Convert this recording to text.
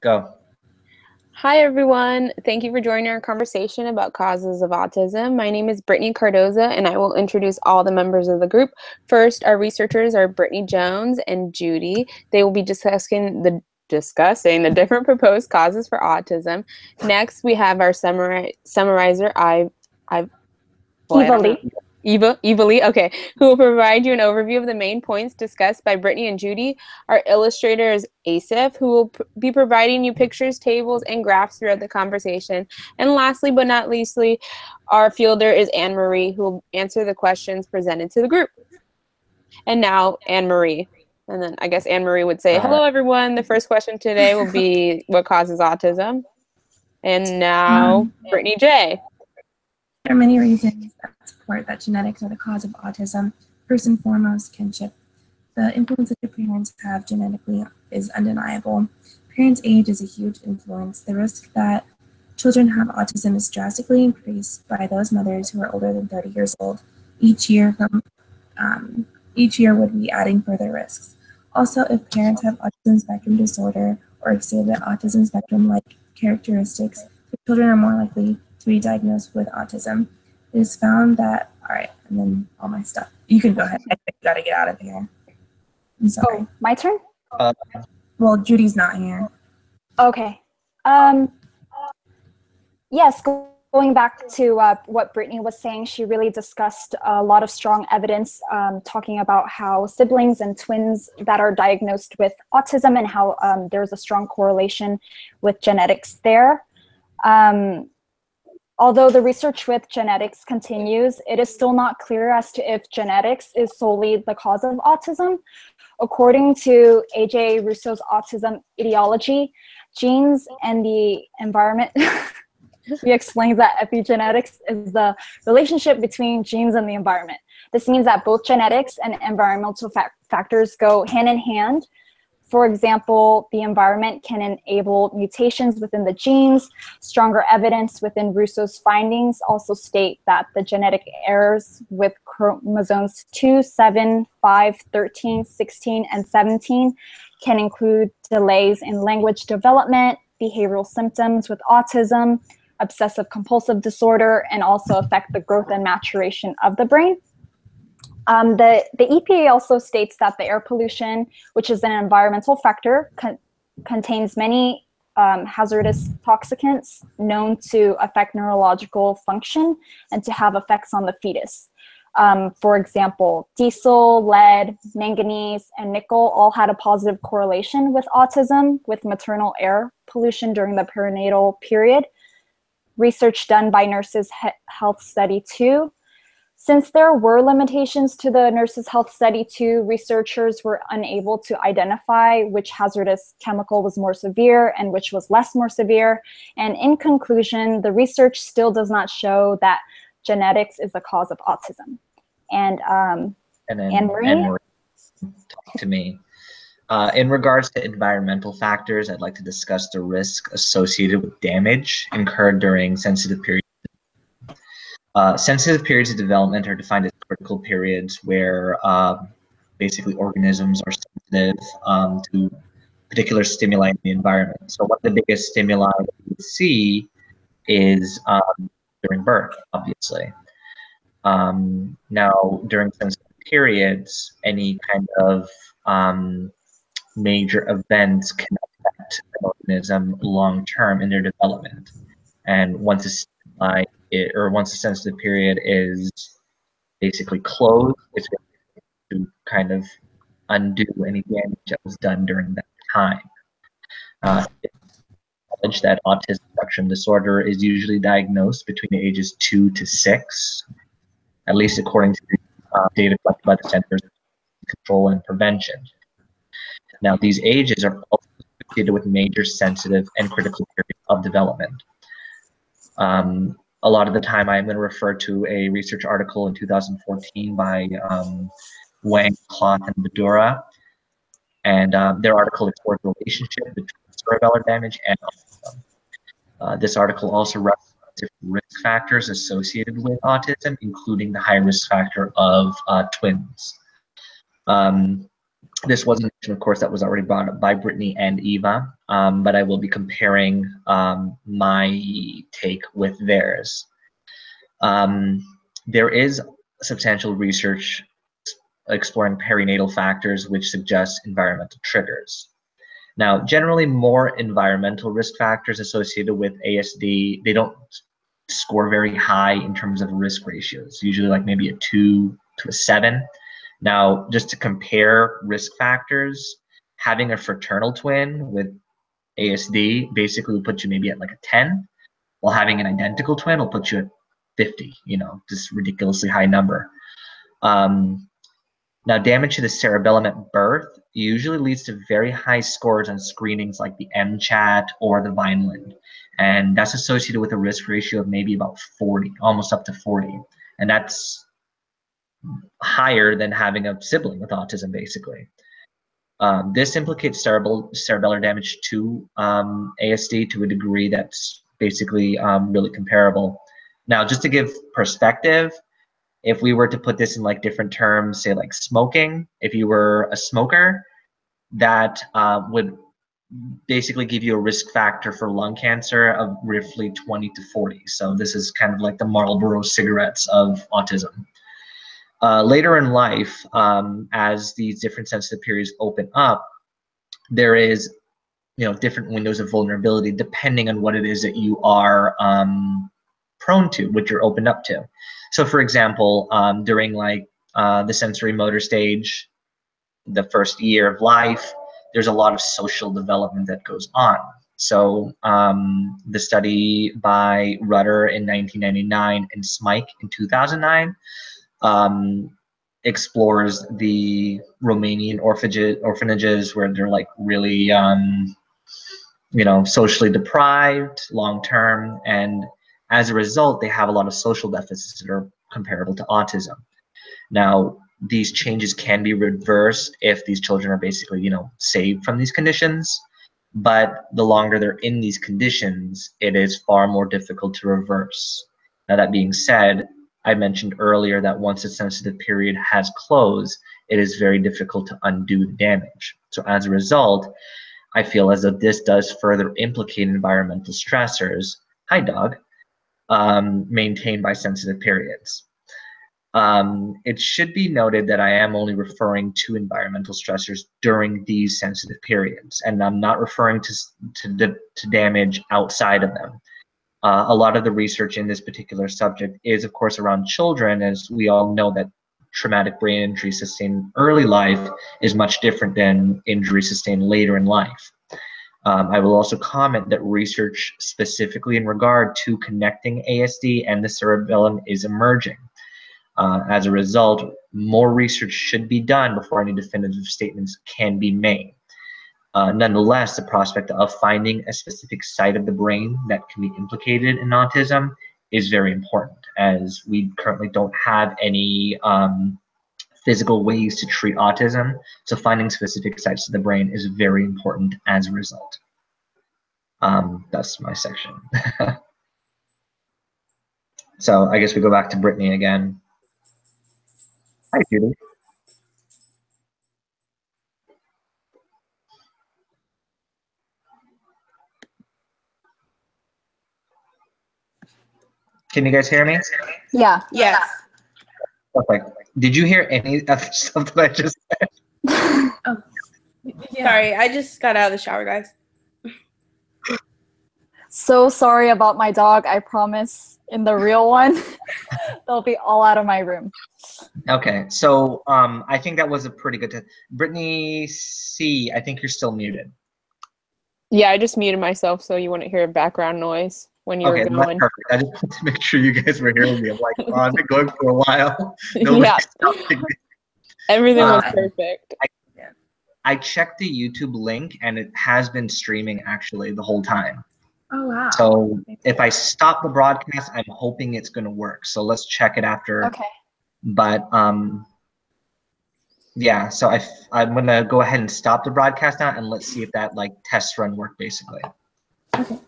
Go. Hi, everyone. Thank you for joining our conversation about causes of autism. My name is Brittany Cardoza, and I will introduce all the members of the group. First, our researchers are Brittany Jones and Judy. They will be discussing the different proposed causes for autism. Next, we have our summarizer, Eva Lee. Eva Lee, okay, who will provide you an overview of the main points discussed by Brittany and Judy. Our illustrator is Asif, who will be providing you pictures, tables, and graphs throughout the conversation. And lastly, but not leastly, our fielder is Anne Marie, who will answer the questions presented to the group. And now, Anne Marie. And then I guess Anne Marie would say, hello, everyone. The first question today will be, what causes autism? And now, Brittany J. There are many reasons that support that genetics are the cause of autism. First and foremost, kinship. The influence that your parents have genetically is undeniable. Parents' age is a huge influence. The risk that children have autism is drastically increased by those mothers who are older than 30 years old. Each year would be adding further risks. Also, if parents have autism spectrum disorder or exhibit autism spectrum-like characteristics, the children are more likely to be diagnosed with autism. It is found that, all right, and then all my stuff. You can go ahead. I got to get out of here. I'm sorry. Oh, my turn? Well, Judy's not here. Okay. Yes, going back to what Brittany was saying, she really discussed a lot of strong evidence talking about how siblings and twins that are diagnosed with autism and how there's a strong correlation with genetics there. Although the research with genetics continues, it is still not clear as to if genetics is solely the cause of autism. According to A.J. Russo's autism etiology, genes and the environment, he explains that epigenetics is the relationship between genes and the environment. This means that both genetics and environmental factors go hand in hand. For example, the environment can enable mutations within the genes. Stronger evidence within Russo's findings also state that the genetic errors with chromosomes 2, 7, 5, 13, 16, and 17 can include delays in language development, behavioral symptoms with autism, obsessive compulsive disorder, and also affect the growth and maturation of the brain. The EPA also states that the air pollution, which is an environmental factor, contains many hazardous toxicants known to affect neurological function and to have effects on the fetus. For example, diesel, lead, manganese, and nickel all had a positive correlation with autism with maternal air pollution during the perinatal period. Research done by Nurses Health Study 2. Since there were limitations to the Nurses Health Study 2, researchers were unable to identify which hazardous chemical was more severe and which was less more severe. And in conclusion, the research still does not show that genetics is the cause of autism. And then Anne-Marie? Anne-Marie, talk to me. In regards to environmental factors, I'd like to discuss the risk associated with damage incurred during sensitive periods. Sensitive periods of development are defined as critical periods where basically organisms are sensitive to particular stimuli in the environment. So one of the biggest stimuli we see is during birth, obviously. Now, during sensitive periods, any kind of major events can affect an organism long-term in their development. And once a stimuli once a sensitive period is basically closed, it's going to kind of undo any damage that was done during that time. It's that autism spectrum disorder is usually diagnosed between the ages 2 to 6, at least according to data collected by the Centers for Control and Prevention. Now, these ages are also associated with major sensitive and critical periods of development. A lot of the time, I'm going to refer to a research article in 2014 by Wang, Cloth, and Badura, and their article explored the relationship between cerebellar damage and autism. This article also referenced different risk factors associated with autism, including the high risk factor of twins. This was an issue, of course, that was already brought up by Brittany and Eva, but I will be comparing my take with theirs. There is substantial research exploring perinatal factors which suggest environmental triggers. Now, generally, more environmental risk factors associated with ASD, they don't score very high in terms of risk ratios, usually like maybe a 2 to a 7. Now, just to compare risk factors, having a fraternal twin with ASD basically will put you maybe at like a 10, while having an identical twin will put you at 50, you know, just ridiculously high number. Now, damage to the cerebellum at birth usually leads to very high scores on screenings like the MCHAT or the Vineland. And that's associated with a risk ratio of maybe about 40, almost up to 40. And that's higher than having a sibling with autism, basically. This implicates cerebellar damage to ASD to a degree that's basically really comparable. Now, just to give perspective, if we were to put this in like different terms, say like smoking, if you were a smoker, that would basically give you a risk factor for lung cancer of roughly 20 to 40. So this is kind of like the Marlboro cigarettes of autism. Later in life, as these different sensitive periods open up, there is, you know, different windows of vulnerability depending on what it is that you are prone to, what you're opened up to. So, for example, during like the sensory motor stage, the first year of life, there's a lot of social development that goes on. So the study by Rudder in 1999 and Smike in 2009 explores the Romanian orphanages where they're like really, you know, socially deprived long-term, and as a result, they have a lot of social deficits that are comparable to autism. Now, these changes can be reversed if these children are basically, you know, saved from these conditions, but the longer they're in these conditions, it is far more difficult to reverse. Now, that being said, I mentioned earlier that once a sensitive period has closed, it is very difficult to undo the damage. So as a result, I feel as though this does further implicate environmental stressors, hi dog, maintained by sensitive periods. It should be noted that I am only referring to environmental stressors during these sensitive periods, and I'm not referring to damage outside of them. A lot of the research in this particular subject is, of course, around children, as we all know that traumatic brain injury sustained early life is much different than injury sustained later in life. I will also comment that research specifically in regard to connecting ASD and the cerebellum is emerging. As a result, more research should be done before any definitive statements can be made. Nonetheless, the prospect of finding a specific site of the brain that can be implicated in autism is very important, as we currently don't have any physical ways to treat autism. So finding specific sites of the brain is very important as a result. That's my section. So I guess we go back to Brittany again. Hi, Judy. Can you guys hear me? Yeah. Yes. Perfect. Did you hear any of the stuff that I just said? Oh, yeah. Sorry, I just got out of the shower, guys. So sorry about my dog. I promise in the real one, they'll be all out of my room. Okay, so I think that was a pretty good Brittany C, I think you're still muted. Yeah, I just muted myself so you wouldn't hear background noise when you Okay, were that's going. perfect. I just wanted to make sure you guys were hearing me. I'm like, oh, I've been going for a while. Yeah. Stopping me. Everything was Uh, perfect. I checked the YouTube link and it has been streaming actually the whole time. Oh, wow. So if I stop the broadcast, I'm hoping it's going to work. So let's check it after. Okay. But yeah, so I'm going to go ahead and stop the broadcast now and let's see if that like test run worked basically. Okay.